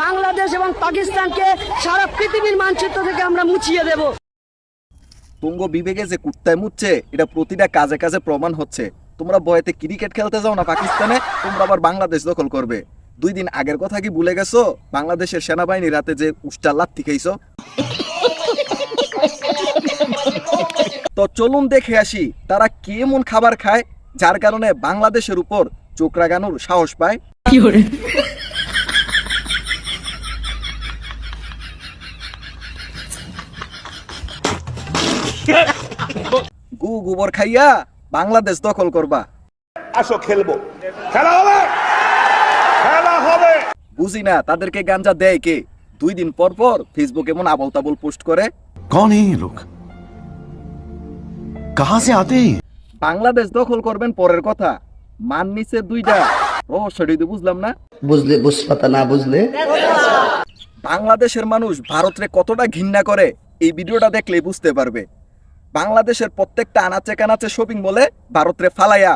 বাংলাদেশ এবং পাকিস্তানকে সারা পৃথিবীর মানচিত্র থেকে আমরা মুছিয়ে দেব। তুঙ্গ বিবেকে যে কুত্তায় মুচ্ছে এটা প্রতিটা কাজে কাজে প্রমাণ হচ্ছে। তোমরা বয়েতে ক্রিকেট খেলতে যাও না পাকিস্তানে, তোমরা আবার বাংলাদেশ দখল করবে। 2 দিন আগের কথা কি ভুলে গেছো? বাংলাদেশের সেনাবাহিনী রাতে যে উষ্টা লাথি খাইছো। তো চলুন দেখে আসি তারা কেমন খাবার খায় যার কারণে বাংলাদেশের উপর চোখ রাগানোর সাহস পায়। গু গোবর খাইয়া বাংলাদেশ দখল করবা। আসো খেলবো, খেলা হবে, খেলা হবে। বুঝি না তাদেরকে গাঞ্জা দেয় কে? 2 দিন পর পর ফেসবুকে এমন আবল তাবল পোস্ট করে। कौन है ये लोग, कहां से आते हैं? বাংলাদেশ দখল করবেন পরের কথা, মান নিচে 2টা রহস্যটি তো বুঝলাম না। বুঝলে বুঝপাতা, না বুঝলে বাংলাদেশের মানুষ ভারতরে কতটা ঘৃণা করে এই ভিডিওটা দেখলেই বুঝতে পারবে। বাংলাদেশের প্রত্যেকটা আনাচে কানাচে শপিং মলে ভারতরে ফালাইয়া